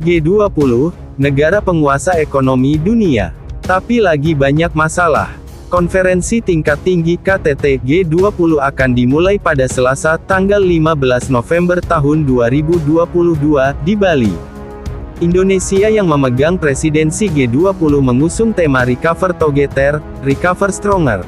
G20, negara penguasa ekonomi dunia. Tapi lagi banyak masalah. Konferensi tingkat tinggi KTT G20 akan dimulai pada Selasa, tanggal 15 November tahun 2022, di Bali. Indonesia yang memegang presidensi G20 mengusung tema Recover Together, Recover Stronger.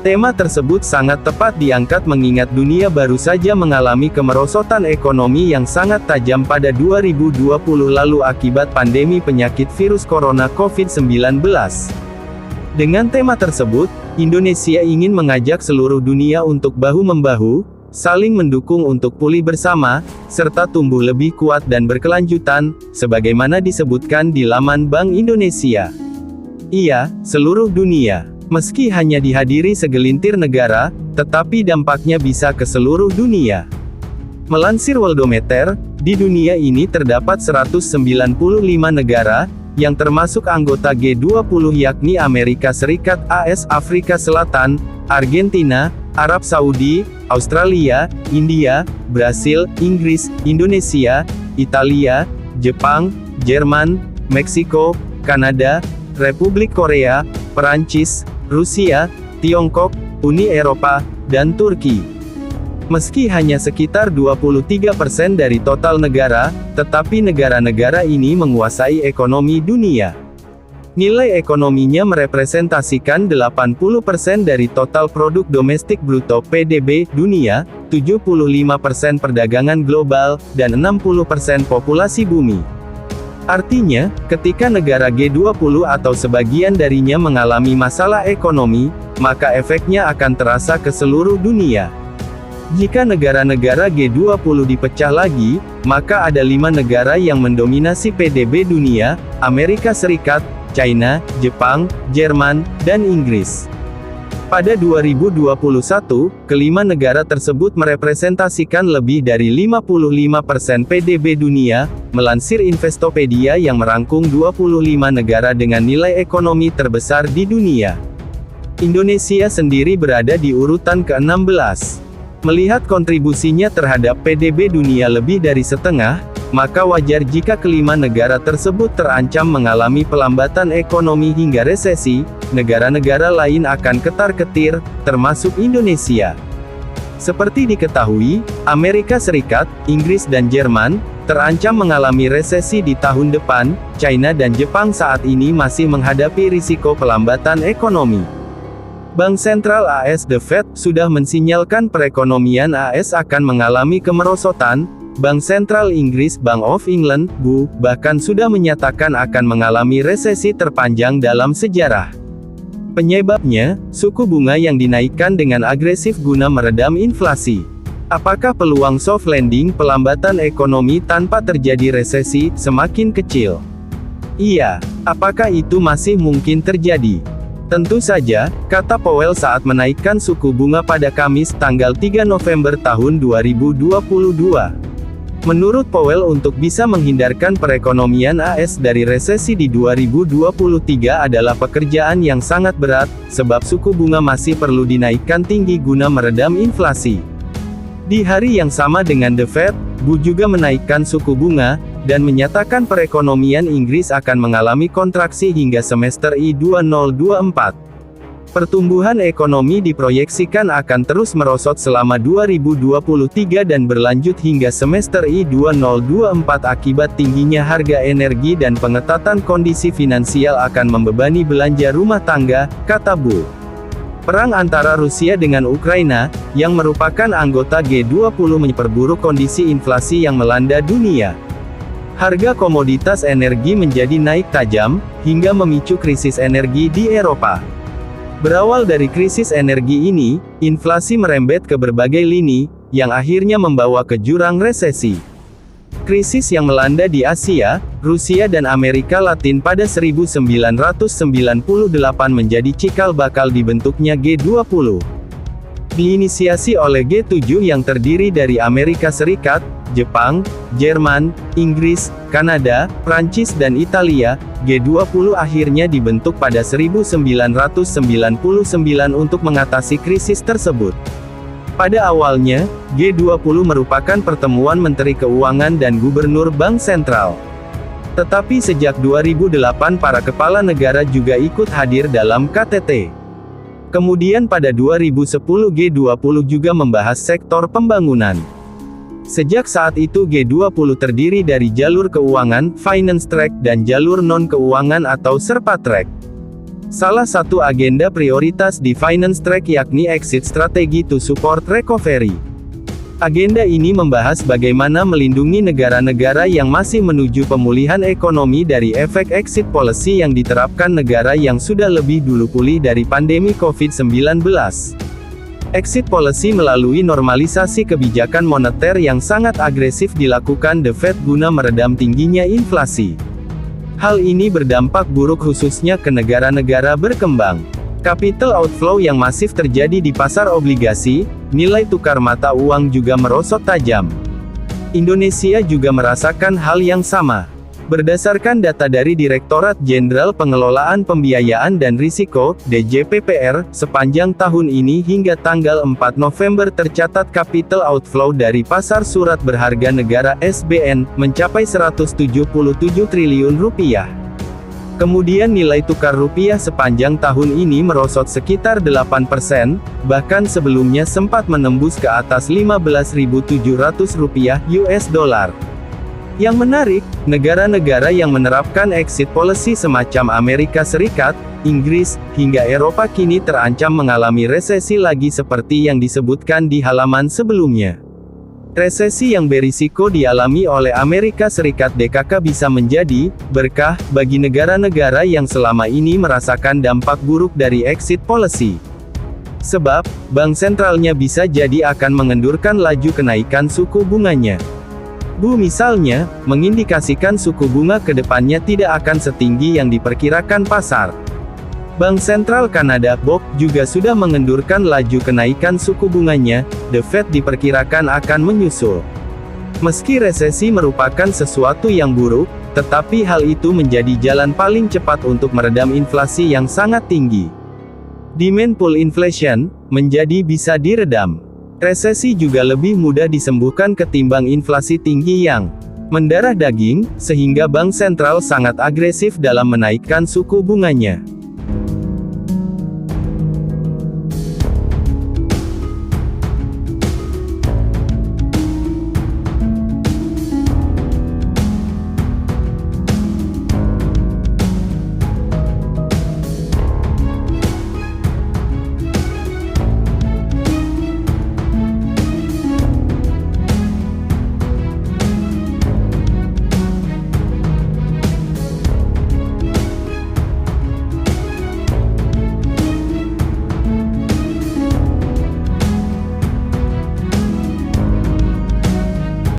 Tema tersebut sangat tepat diangkat mengingat dunia baru saja mengalami kemerosotan ekonomi yang sangat tajam pada 2020 lalu akibat pandemi penyakit virus corona COVID-19. Dengan tema tersebut, Indonesia ingin mengajak seluruh dunia untuk bahu-membahu, saling mendukung untuk pulih bersama, serta tumbuh lebih kuat dan berkelanjutan, sebagaimana disebutkan di laman Bank Indonesia. Iya, seluruh dunia. Meski hanya dihadiri segelintir negara, tetapi dampaknya bisa ke seluruh dunia. Melansir Worldometer, di dunia ini terdapat 195 negara, yang termasuk anggota G20 yakni Amerika Serikat, AS, Afrika Selatan, Argentina, Arab Saudi, Australia, India, Brasil, Inggris, Indonesia, Italia, Jepang, Jerman, Meksiko, Kanada, Republik Korea, Perancis, Rusia, Tiongkok, Uni Eropa, dan Turki. Meski hanya sekitar 23% dari total negara, tetapi negara-negara ini menguasai ekonomi dunia. Nilai ekonominya merepresentasikan 80% dari total produk domestik bruto (PDB) dunia, 75% perdagangan global, dan 60% populasi bumi. Artinya, ketika negara G20 atau sebagian darinya mengalami masalah ekonomi, maka efeknya akan terasa ke seluruh dunia. Jika negara-negara G20 dipecah lagi, maka ada 5 negara yang mendominasi PDB dunia: Amerika Serikat, China, Jepang, Jerman, dan Inggris. Pada 2021, kelima negara tersebut merepresentasikan lebih dari 55% PDB dunia, melansir Investopedia yang merangkum 25 negara dengan nilai ekonomi terbesar di dunia. Indonesia sendiri berada di urutan ke-16. Melihat kontribusinya terhadap PDB dunia lebih dari setengah, maka wajar jika kelima negara tersebut terancam mengalami pelambatan ekonomi hingga resesi. Negara-negara lain akan ketar-ketir, termasuk Indonesia. Seperti diketahui, Amerika Serikat, Inggris dan Jerman, terancam mengalami resesi di tahun depan. China dan Jepang saat ini masih menghadapi risiko pelambatan ekonomi. Bank Sentral AS The Fed, sudah mensinyalkan perekonomian AS akan mengalami kemerosotan. Bank Sentral Inggris Bank of England, BU, bahkan sudah menyatakan akan mengalami resesi terpanjang dalam sejarah. Penyebabnya, suku bunga yang dinaikkan dengan agresif guna meredam inflasi. Apakah peluang soft landing, pelambatan ekonomi tanpa terjadi resesi, semakin kecil? Iya. Apakah itu masih mungkin terjadi? Tentu saja, kata Powell saat menaikkan suku bunga pada Kamis tanggal 3 November tahun 2022. Menurut Powell, untuk bisa menghindarkan perekonomian AS dari resesi di 2023 adalah pekerjaan yang sangat berat, sebab suku bunga masih perlu dinaikkan tinggi guna meredam inflasi. Di hari yang sama dengan The Fed, BU juga menaikkan suku bunga, dan menyatakan perekonomian Inggris akan mengalami kontraksi hingga semester I-2024. Pertumbuhan ekonomi diproyeksikan akan terus merosot selama 2023 dan berlanjut hingga semester I-2024 akibat tingginya harga energi dan pengetatan kondisi finansial akan membebani belanja rumah tangga, kata BU. Perang antara Rusia dengan Ukraina, yang merupakan anggota G20 memperburuk kondisi inflasi yang melanda dunia. Harga komoditas energi menjadi naik tajam, hingga memicu krisis energi di Eropa. Berawal dari krisis energi ini, inflasi merembet ke berbagai lini, yang akhirnya membawa ke jurang resesi. Krisis yang melanda di Asia, Rusia dan Amerika Latin pada 1998 menjadi cikal bakal dibentuknya G20. Diinisiasi oleh G7 yang terdiri dari Amerika Serikat, Jepang, Jerman, Inggris, Kanada, Prancis dan Italia, G20 akhirnya dibentuk pada 1999 untuk mengatasi krisis tersebut. Pada awalnya, G20 merupakan pertemuan Menteri Keuangan dan Gubernur Bank Sentral. Tetapi sejak 2008 para kepala negara juga ikut hadir dalam KTT. Kemudian pada 2010 G20 juga membahas sektor pembangunan. Sejak saat itu G20 terdiri dari jalur keuangan, finance track, dan jalur non-keuangan atau Sherpa track. Salah satu agenda prioritas di finance track yakni exit strategy to support recovery. Agenda ini membahas bagaimana melindungi negara-negara yang masih menuju pemulihan ekonomi dari efek exit policy yang diterapkan negara yang sudah lebih dulu pulih dari pandemi COVID-19. Exit policy melalui normalisasi kebijakan moneter yang sangat agresif dilakukan The Fed guna meredam tingginya inflasi. Hal ini berdampak buruk khususnya ke negara-negara berkembang. Capital outflow yang masif terjadi di pasar obligasi, nilai tukar mata uang juga merosot tajam. Indonesia juga merasakan hal yang sama. Berdasarkan data dari Direktorat Jenderal Pengelolaan Pembiayaan dan Risiko, DJPPR, sepanjang tahun ini hingga tanggal 4 November tercatat capital outflow dari pasar surat berharga negara (SBN) mencapai 177 triliun rupiah. Kemudian nilai tukar rupiah sepanjang tahun ini merosot sekitar 8%, bahkan sebelumnya sempat menembus ke atas 15.700 rupiah US dollar. Yang menarik, negara-negara yang menerapkan exit policy semacam Amerika Serikat, Inggris, hingga Eropa kini terancam mengalami resesi lagi seperti yang disebutkan di halaman sebelumnya. Resesi yang berisiko dialami oleh Amerika Serikat DKK bisa menjadi berkah bagi negara-negara yang selama ini merasakan dampak buruk dari exit policy. Sebab, bank sentralnya bisa jadi akan mengendurkan laju kenaikan suku bunganya. Misalnya, mengindikasikan suku bunga ke depannya tidak akan setinggi yang diperkirakan pasar. Bank Sentral Kanada, BOK, juga sudah mengendurkan laju kenaikan suku bunganya, The Fed diperkirakan akan menyusul. Meski resesi merupakan sesuatu yang buruk, tetapi hal itu menjadi jalan paling cepat untuk meredam inflasi yang sangat tinggi. Demand pull inflation, menjadi bisa diredam. Resesi juga lebih mudah disembuhkan ketimbang inflasi tinggi yang mendarah daging, sehingga bank sentral sangat agresif dalam menaikkan suku bunganya.